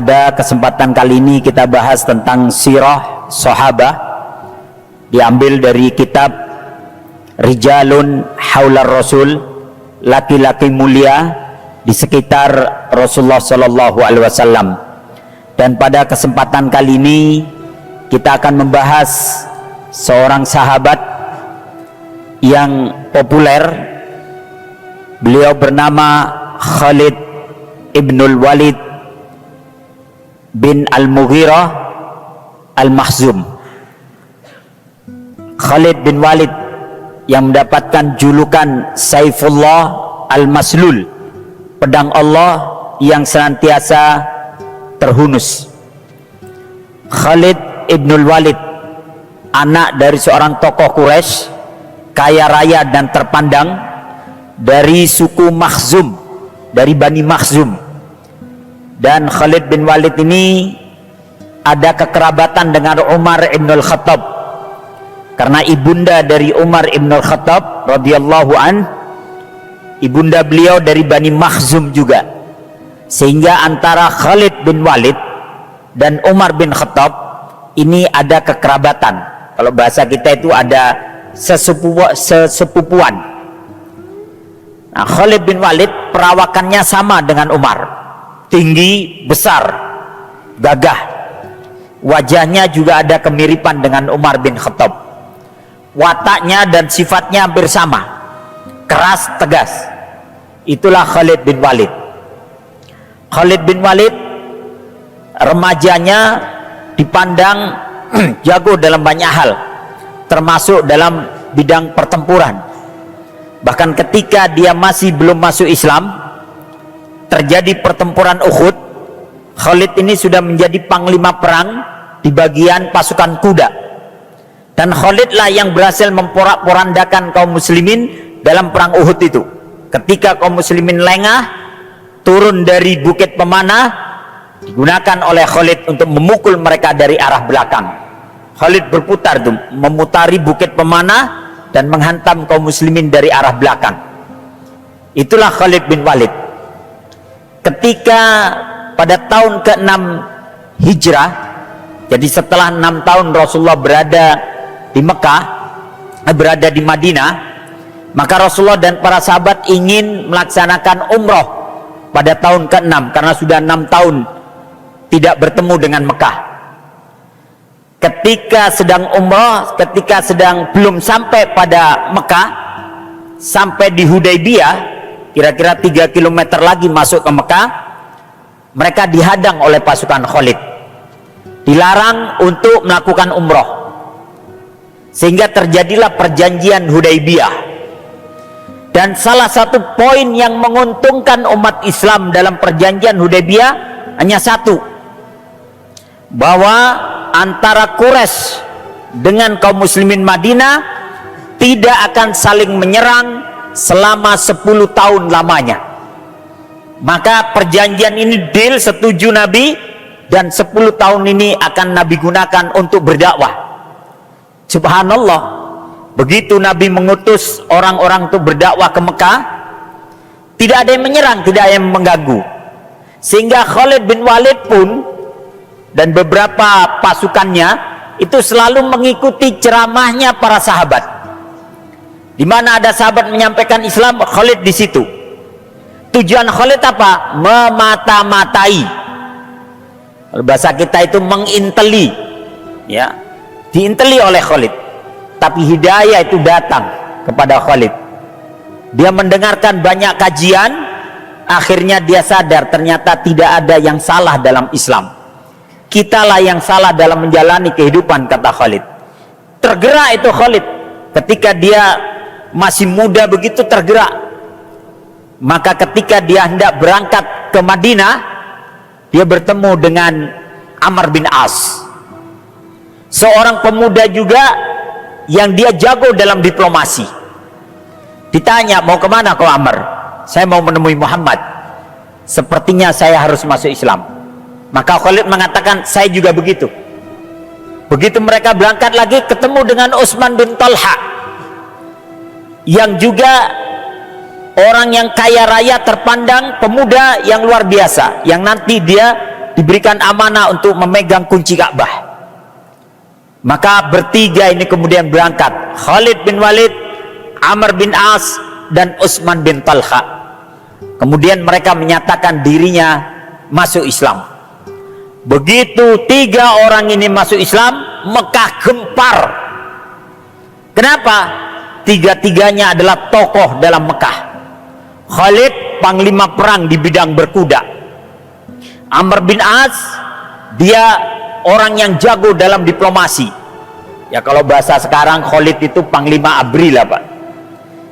Pada kesempatan kali ini kita bahas tentang sirah sahabah, diambil dari kitab Rijalun Haular Rasul, laki-laki mulia di sekitar Rasulullah Sallallahu Alaihi Wasallam. Dan pada kesempatan kali ini kita akan membahas seorang sahabat yang populer. Beliau bernama Khalid ibnul Walid bin Al-Mughirah Al-Makhzum. Khalid bin Walid yang mendapatkan julukan Saifullah Al-Maslul, pedang Allah yang senantiasa terhunus. Khalid ibnul Walid, anak dari seorang tokoh Quraisy, kaya raya dan terpandang, dari suku Makhzum, dari Bani Makhzum. Dan Khalid bin Walid ini ada kekerabatan dengan Umar ibn al-Khattab, karena ibunda dari Umar ibn al-Khattab radhiyallahu an, ibunda beliau dari Bani Makhzum juga, sehingga antara Khalid bin Walid dan Umar bin Khattab ini ada kekerabatan. Kalau bahasa kita itu ada sesepupuan. Nah, Khalid bin Walid perawakannya sama dengan Umar, tinggi, besar, gagah. Wajahnya juga ada kemiripan dengan Umar bin Khattab. Wataknya dan sifatnya hampir sama, keras, tegas. Itulah Khalid bin Walid. Khalid bin Walid remajanya dipandang jago dalam banyak hal, termasuk dalam bidang pertempuran. Bahkan ketika dia masih belum masuk Islam, terjadi pertempuran Uhud, Khalid ini sudah menjadi panglima perang di bagian pasukan kuda. Dan Khalid lah yang berhasil memporak-porandakan kaum muslimin dalam perang Uhud itu. Ketika kaum muslimin lengah, turun dari bukit pemanah, digunakan oleh Khalid untuk memukul mereka dari arah belakang. Khalid berputar tuh, memutari bukit pemanah dan menghantam kaum muslimin dari arah belakang. Itulah Khalid bin Walid. Ketika pada tahun ke-6 Hijrah, jadi setelah 6 tahun Rasulullah berada di Mekah, berada di Madinah, maka Rasulullah dan para sahabat ingin melaksanakan umroh pada tahun ke-6, karena sudah 6 tahun tidak bertemu dengan Mekah. Ketika sedang umroh, ketika sedang belum sampai pada Mekah, sampai di Hudaybiyah, kira-kira 3 km lagi masuk ke Mekah, mereka dihadang oleh pasukan Khalid, dilarang untuk melakukan umroh, sehingga terjadilah perjanjian Hudaybiyah. Dan salah satu poin yang menguntungkan umat Islam dalam perjanjian Hudaybiyah hanya satu, bahwa antara Quraisy dengan kaum muslimin Madinah tidak akan saling menyerang selama 10 tahun lamanya. Maka perjanjian ini deal, setuju Nabi, dan 10 tahun ini akan Nabi gunakan untuk berdakwah. Subhanallah, begitu Nabi mengutus orang-orang untuk berdakwah ke Mekah, tidak ada yang menyerang, tidak ada yang mengganggu. Sehingga Khalid bin Walid pun dan beberapa pasukannya itu selalu mengikuti ceramahnya para sahabat. Di mana ada sahabat menyampaikan Islam, Khalid di situ. Tujuan Khalid apa? Memata-matai. Bahasa kita itu menginteli, ya, diinteli oleh Khalid. Tapi hidayah itu datang kepada Khalid. Dia mendengarkan banyak kajian, akhirnya dia sadar ternyata tidak ada yang salah dalam Islam. Kitalah yang salah dalam menjalani kehidupan, kata Khalid. Tergerak itu Khalid ketika dia masih muda, begitu tergerak. Maka ketika dia hendak berangkat ke Madinah, dia bertemu dengan Amr bin As, seorang pemuda juga yang dia jago dalam diplomasi. Ditanya, mau kemana kau Amr? Saya mau menemui Muhammad, sepertinya saya harus masuk Islam. Maka Khalid mengatakan, saya juga begitu. Begitu mereka berangkat lagi, ketemu dengan Utsman bin Talha, yang juga orang yang kaya raya terpandang, pemuda yang luar biasa, yang nanti dia diberikan amanah untuk memegang kunci Ka'bah. Maka bertiga ini kemudian berangkat, Khalid bin Walid, Amr bin As, dan Utsman bin Talha. Kemudian mereka menyatakan dirinya masuk Islam. Begitu tiga orang ini masuk Islam, Mekah gempar. Kenapa? Tiga-tiganya adalah tokoh dalam Mekah. Khalid panglima perang di bidang berkuda. Amr bin As, dia orang yang jago dalam diplomasi. Ya kalau bahasa sekarang Khalid itu panglima ABRI lah Pak.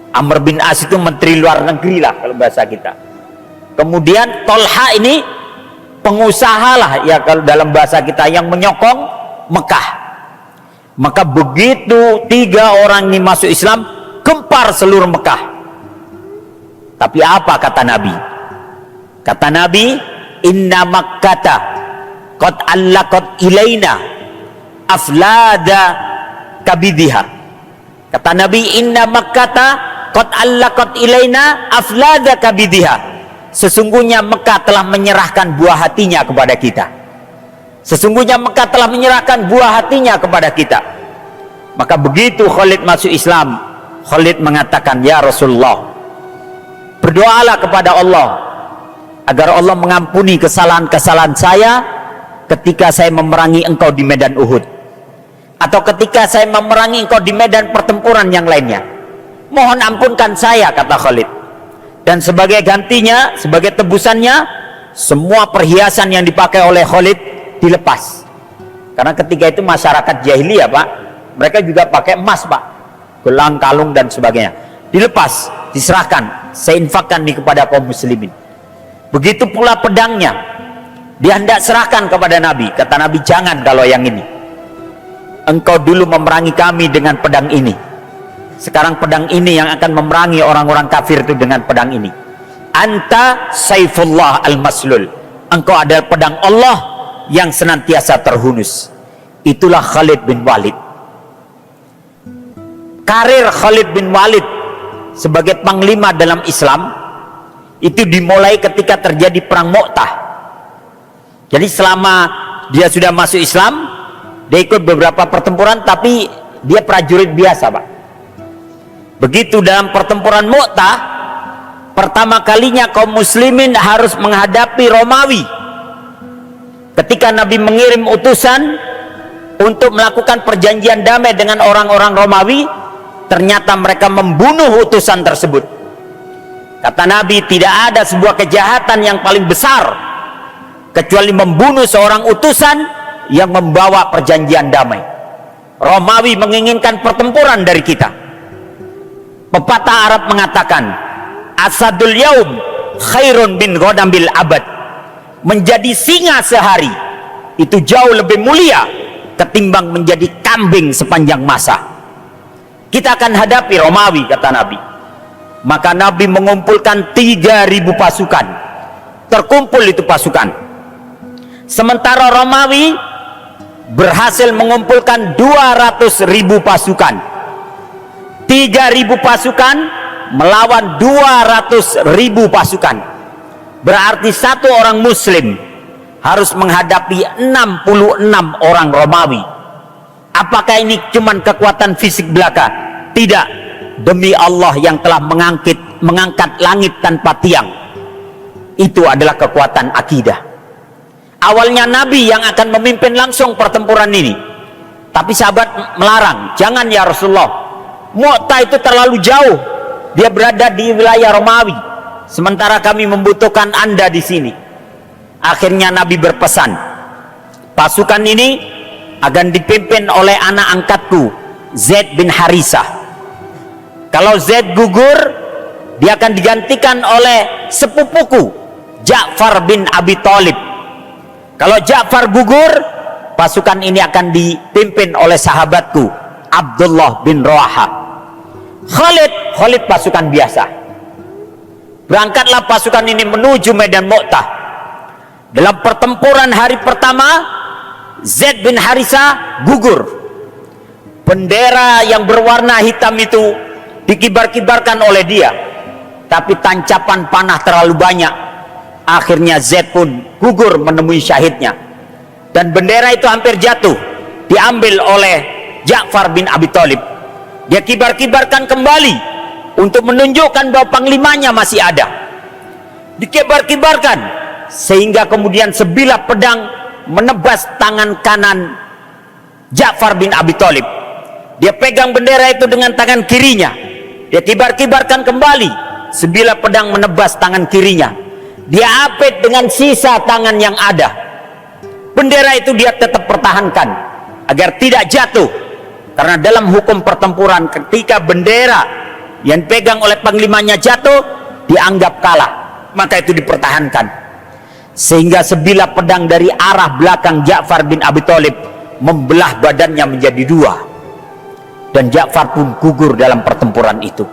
Amr bin As itu menteri luar negeri lah kalau bahasa kita. Kemudian Talha ini pengusaha lah ya kalau dalam bahasa kita, yang menyokong Mekah. Maka begitu tiga orang ini masuk Islam, gempar seluruh Mekah. Tapi apa kata Nabi? Kata Nabi, inna Makkata qad allaqat ilaina aflada kabidiha. Kata Nabi, inna Makkata qad allaqat ilaina aflada kabidiha. Sesungguhnya Mekah telah menyerahkan buah hatinya kepada kita. Sesungguhnya Mekah telah menyerahkan buah hatinya kepada kita. Maka begitu Khalid masuk Islam, Khalid mengatakan, ya Rasulullah, berdoalah kepada Allah agar Allah mengampuni kesalahan-kesalahan saya ketika saya memerangi engkau di medan Uhud, atau ketika saya memerangi engkau di medan pertempuran yang lainnya. Mohon ampunkan saya, kata Khalid. Dan sebagai gantinya, sebagai tebusannya, semua perhiasan yang dipakai oleh Khalid dilepas. Karena ketika itu masyarakat jahiliyah Pak, mereka juga pakai emas Pak, gelang, kalung dan sebagainya. Dilepas, diserahkan, saya infakkan nih kepada kaum muslimin. Begitu pula pedangnya, dia hendak serahkan kepada Nabi. Kata Nabi, jangan kalau yang ini. Engkau dulu memerangi kami dengan pedang ini. Sekarang pedang ini yang akan memerangi orang-orang kafir itu dengan pedang ini. Anta Saifullah al-Maslul. Engkau adalah pedang Allah yang senantiasa terhunus. Itulah Khalid bin Walid. Karir Khalid bin Walid sebagai panglima dalam Islam itu dimulai ketika terjadi perang Mu'tah. Jadi selama dia sudah masuk Islam, dia ikut beberapa pertempuran, tapi dia prajurit biasa Pak. Begitu dalam pertempuran Mu'tah, pertama kalinya kaum muslimin harus menghadapi Romawi. Ketika Nabi mengirim utusan untuk melakukan perjanjian damai dengan orang-orang Romawi, ternyata mereka membunuh utusan tersebut. Kata Nabi, tidak ada sebuah kejahatan yang paling besar kecuali membunuh seorang utusan yang membawa perjanjian damai. Romawi menginginkan pertempuran dari kita. Pepatah Arab mengatakan, asadul yaum khairun bin ghodambil abad. Menjadi singa sehari itu jauh lebih mulia ketimbang menjadi kambing sepanjang masa. Kita akan hadapi Romawi, kata Nabi. Maka Nabi mengumpulkan 3.000 pasukan. Terkumpul itu pasukan. Sementara Romawi berhasil mengumpulkan 200.000 pasukan. 3.000 pasukan melawan 200.000 pasukan. Berarti satu orang muslim harus menghadapi 66 orang Romawi. Apakah ini cuman kekuatan fisik belaka? Tidak. Demi Allah yang telah mengangkat langit tanpa tiang, itu adalah kekuatan akidah. Awalnya Nabi yang akan memimpin langsung pertempuran ini, tapi sahabat melarang, jangan ya Rasulullah, Mu'tah itu terlalu jauh, dia berada di wilayah Romawi, sementara kami membutuhkan Anda di sini. Akhirnya Nabi berpesan, pasukan ini akan dipimpin oleh anak angkatku, Zaid bin Harisah. Kalau Zaid gugur, dia akan digantikan oleh sepupuku, Ja'far bin Abi Thalib. Kalau Ja'far gugur, pasukan ini akan dipimpin oleh sahabatku, Abdullah bin Rawaha. Khalid pasukan biasa. Berangkatlah pasukan ini menuju medan Mu'tah. Dalam pertempuran hari pertama, Zaid bin Harisah gugur. Bendera yang berwarna hitam itu dikibar-kibarkan oleh dia, tapi tancapan panah terlalu banyak. Akhirnya Zaid pun gugur menemui syahidnya, dan bendera itu hampir jatuh, diambil oleh Ja'far bin Abi Thalib. Dia kibar-kibarkan kembali untuk menunjukkan bahwa panglimanya masih ada. Dikibar-kibarkan sehingga kemudian sebilah pedang menebas tangan kanan Ja'far bin Abi Thalib. Dia pegang bendera itu dengan tangan kirinya, dia kibar-kibarkan kembali, sebilah pedang menebas tangan kirinya. Dia apit dengan sisa tangan yang ada. Bendera itu dia tetap pertahankan agar tidak jatuh, karena dalam hukum pertempuran ketika bendera yang pegang oleh panglimanya jatuh dianggap kalah, maka itu dipertahankan. Sehingga sebilah pedang dari arah belakang Ja'far bin Abi Thalib membelah badannya menjadi dua, dan Ja'far pun gugur dalam pertempuran itu.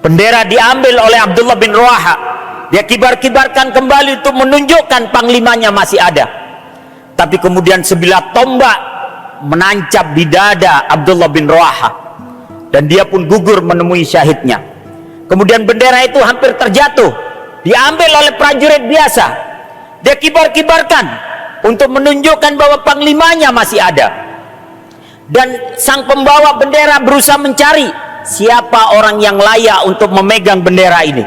Bendera diambil oleh Abdullah bin Rawaha, dia kibar-kibarkan kembali untuk menunjukkan panglimanya masih ada. Tapi kemudian sebilah tombak menancap di dada Abdullah bin Rawaha, dan dia pun gugur menemui syahidnya. Kemudian bendera itu hampir terjatuh, diambil oleh prajurit biasa. Dia kibar-kibarkan untuk menunjukkan bahwa panglimanya masih ada. Dan sang pembawa bendera berusaha mencari siapa orang yang layak untuk memegang bendera ini.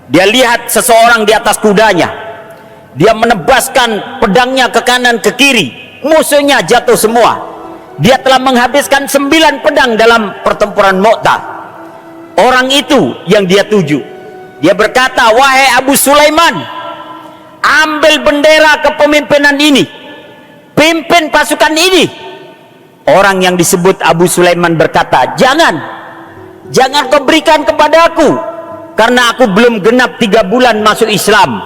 Dia lihat seseorang di atas kudanya, dia menebaskan pedangnya ke kanan ke kiri, musuhnya jatuh semua. Dia telah menghabiskan 9 pedang dalam pertempuran Mu'tah. Orang itu yang dia tuju. Dia berkata, wahai Abu Sulaiman, ambil bendera kepemimpinan ini, pimpin pasukan ini. Orang yang disebut Abu Sulaiman berkata, jangan kau berikan kepadaku, karena aku belum genap 3 bulan masuk Islam.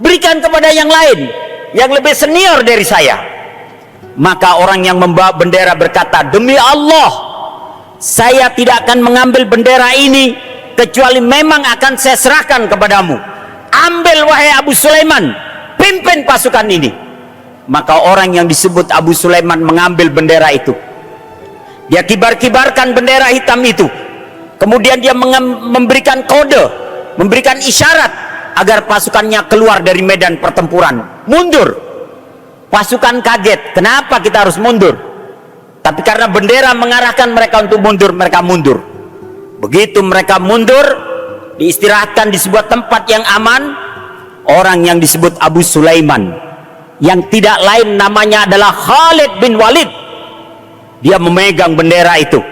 Berikan kepada yang lain, yang lebih senior dari saya. Maka orang yang membawa bendera berkata, demi Allah, saya tidak akan mengambil bendera ini kecuali memang akan saya serahkan kepadamu. Ambil wahai Abu Sulaiman, pimpin pasukan ini. Maka orang yang disebut Abu Sulaiman mengambil bendera itu. Dia kibar-kibarkan bendera hitam itu. Kemudian dia memberikan kode, memberikan isyarat agar pasukannya keluar dari medan pertempuran, mundur. Pasukan kaget, kenapa kita harus mundur? Tapi karena bendera mengarahkan mereka untuk mundur, mereka mundur. Begitu mereka mundur, diistirahatkan di sebuah tempat yang aman. Orang yang disebut Abu Sulaiman, yang tidak lain namanya adalah Khalid bin Walid, dia memegang bendera itu,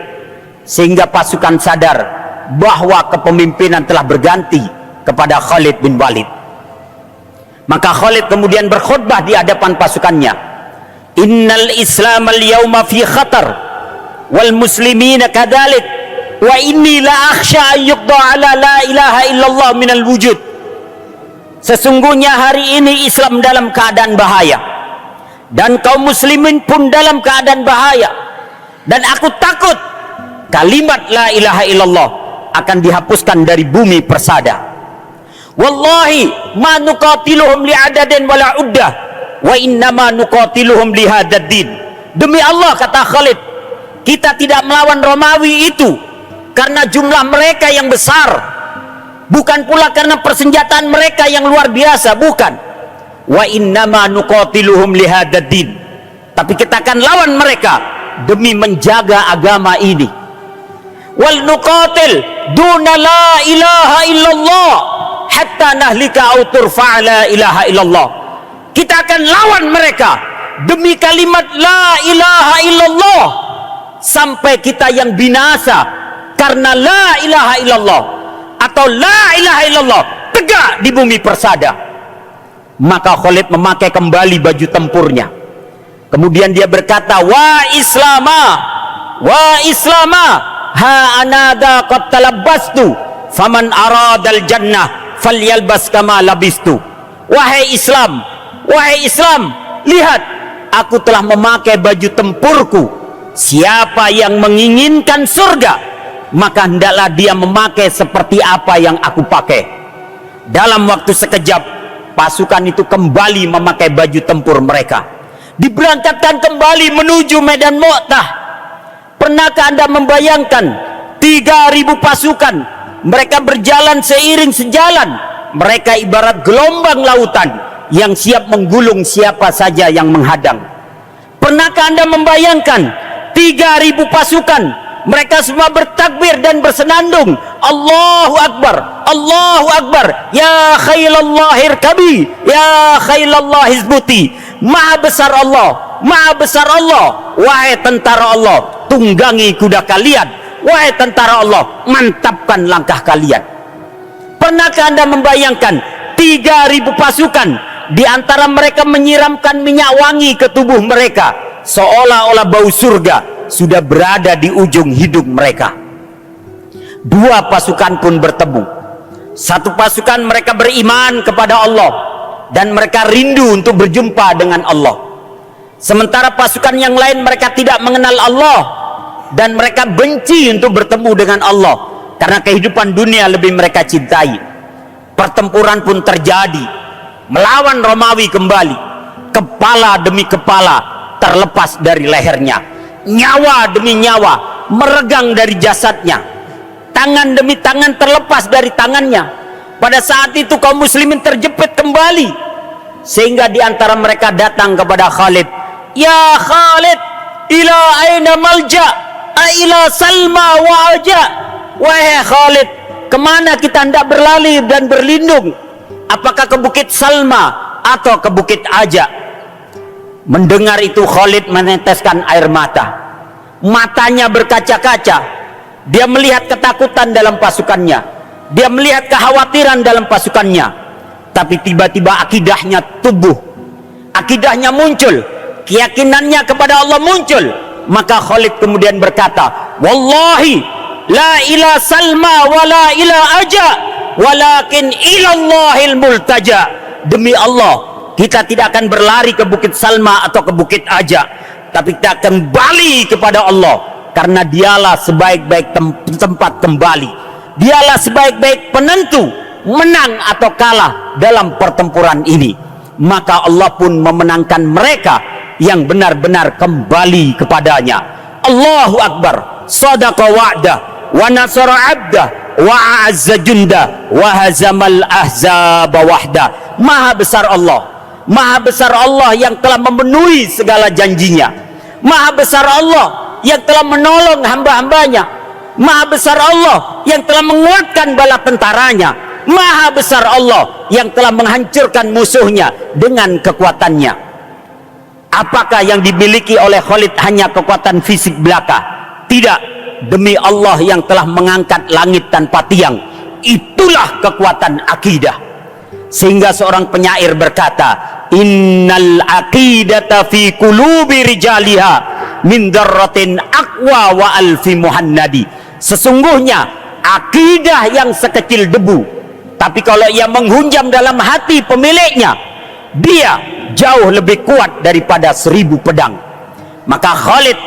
sehingga pasukan sadar bahwa kepemimpinan telah berganti kepada Khalid bin Walid. Maka Khalid kemudian berkhutbah di hadapan pasukannya, innal islam al-yawma fi khatar wal muslimina kadhalik wa inni la akhsha an yuqda ala la ilaha illallah minal wujud. Sesungguhnya hari ini Islam dalam keadaan bahaya, dan kaum muslimin pun dalam keadaan bahaya, dan aku takut kalimat la ilaha illallah akan dihapuskan dari bumi persada. Wallahi ma nuqatiluhum li'adadin wala uddah, wa innama nuqatiluhum lihadzal din. Demi Allah, kata Khalid, kita tidak melawan Romawi itu karena jumlah mereka yang besar, bukan pula karena persenjataan mereka yang luar biasa, bukan. Wa innama nuqatiluhum lihadzal din, tapi kita akan lawan mereka demi menjaga agama ini. Wal nuqatil duna la ilaha illallah hatta nahlika au turfa la ilaha illallah. Kita akan lawan mereka demi kalimat la ilaha illallah sampai kita yang binasa karena la ilaha illallah, atau la ilaha illallah tegak di bumi persada. Maka Khalid memakai kembali baju tempurnya. Kemudian dia berkata, wa islama ha anada qad talabbastu faman aradal jannah falyalbas kama labistu. Wahai Islam, lihat, aku telah memakai baju tempurku. Siapa yang menginginkan surga, maka hendaklah dia memakai seperti apa yang aku pakai. Dalam waktu sekejap, pasukan itu kembali memakai baju tempur mereka, diberangkatkan kembali menuju medan Mu'tah. Pernahkah Anda membayangkan 3.000 pasukan, mereka berjalan seiring sejalan mereka ibarat gelombang lautan yang siap menggulung siapa saja yang menghadang. Pernahkah Anda membayangkan 3.000 pasukan, mereka semua bertakbir dan bersenandung, Allahu Akbar, Allahu Akbar, ya khailallah irkabi, ya khailallah hizbuti. Maha besar Allah, maha besar Allah, wahai tentara Allah, tunggangi kuda kalian, wahai tentara Allah, mantapkan langkah kalian. Pernahkah Anda membayangkan 3.000 pasukan, di antara mereka menyiramkan minyak wangi ke tubuh mereka, seolah-olah bau surga sudah berada di ujung hidung mereka. Dua pasukan pun bertemu. Satu pasukan mereka beriman kepada Allah dan mereka rindu untuk berjumpa dengan Allah. Sementara pasukan yang lain mereka tidak mengenal Allah dan mereka benci untuk bertemu dengan Allah karena kehidupan dunia lebih mereka cintai. Pertempuran pun terjadi, melawan Romawi kembali. Kepala demi kepala terlepas dari lehernya, nyawa demi nyawa meregang dari jasadnya, tangan demi tangan terlepas dari tangannya. Pada saat itu kaum muslimin terjepit kembali, sehingga di antara mereka datang kepada Khalid, ya Khalid, ila aina malja, ila Salma wa aja. Wahai Khalid, kemana kita hendak berlari dan berlindung? Apakah ke Bukit Salma atau ke Bukit Aja? Mendengar itu Khalid meneteskan air mata, matanya berkaca-kaca. Dia melihat ketakutan dalam pasukannya, dia melihat kekhawatiran dalam pasukannya. Tapi tiba-tiba akidahnya tumbuh, akidahnya muncul, keyakinannya kepada Allah muncul. Maka Khalid kemudian berkata, wallahi la ila Salma wa la ila Aja, walakin ilallahil multaja. Demi Allah, kita tidak akan berlari ke Bukit Salma atau ke Bukit Aja, tapi kita akan kembali kepada Allah, karena dialah sebaik-baik tempat kembali. Dialah sebaik-baik penentu menang atau kalah dalam pertempuran ini. Maka Allah pun memenangkan mereka yang benar-benar kembali kepadanya. Allahu Akbar, sadaqa wa'dah, wa nasara 'abdah, wa a'azza junda, wa hazamal ahzaba wahda. Maha besar Allah, maha besar Allah yang telah memenuhi segala janjinya. Maha besar Allah yang telah menolong hamba-hambanya. Maha besar Allah yang telah menguatkan bala tentaranya. Maha besar Allah yang telah menghancurkan musuhnya dengan kekuatannya. Apakah yang dimiliki oleh Khalid hanya kekuatan fisik belaka? Tidak. Demi Allah yang telah mengangkat langit tanpa tiang, itulah kekuatan akidah. Sehingga seorang penyair berkata, innal aqidata fi qulubi rijaliha min darratin aqwa wa alfi muhannadi. Sesungguhnya akidah yang sekecil debu, tapi kalau ia menghunjam dalam hati pemiliknya, dia jauh lebih kuat daripada 1000 pedang. Maka Khalid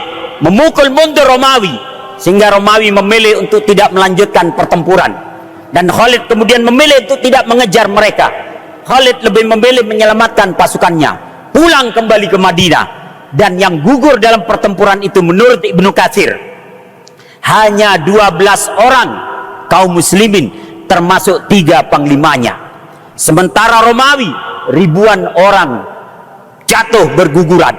memukul mundur Romawi, sehingga Romawi memilih untuk tidak melanjutkan pertempuran, dan Khalid kemudian memilih untuk tidak mengejar mereka. Khalid lebih memilih menyelamatkan pasukannya, pulang kembali ke Madinah. Dan yang gugur dalam pertempuran itu menurut Ibnu Katsir hanya 12 orang kaum muslimin, termasuk 3 panglimanya. Sementara Romawi ribuan orang jatuh berguguran.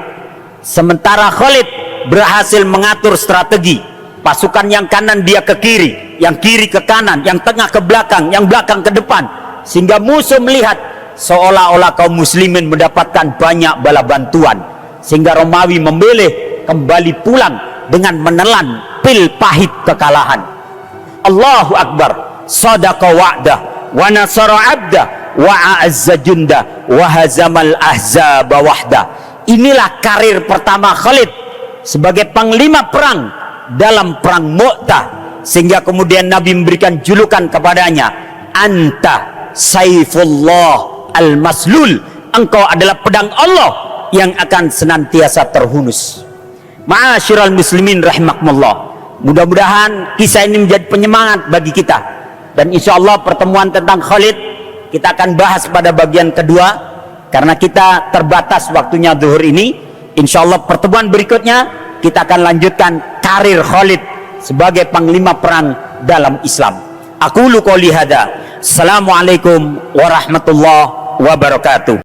Sementara Khalid berhasil mengatur strategi. Pasukan yang kanan dia ke kiri, yang kiri ke kanan, yang tengah ke belakang, yang belakang ke depan, sehingga musuh melihat seolah-olah kaum muslimin mendapatkan banyak bala bantuan, sehingga Romawi memilih kembali pulang dengan menelan pil pahit kekalahan. Allahu Akbar, sadaqa wa'dah, wa nasara 'abdah, wa a'azza junda, wa hazamal ahzaba wahda. Inilah karir pertama Khalid sebagai panglima perang dalam perang Mu'tah, sehingga kemudian Nabi memberikan julukan kepadanya, anta saifullah al-maslul, engkau adalah pedang Allah yang akan senantiasa terhunus. Ma'asyiral muslimin rahimakumullah, mudah-mudahan kisah ini menjadi penyemangat bagi kita, dan insya Allah pertemuan tentang Khalid kita akan bahas pada bagian kedua, karena kita terbatas waktunya zuhur ini. Insya Allah pertemuan berikutnya kita akan lanjutkan karir Khalid sebagai panglima perang dalam Islam. Aqulu qouli hadza, Assalamualaikum warahmatullahi wabarakatuh.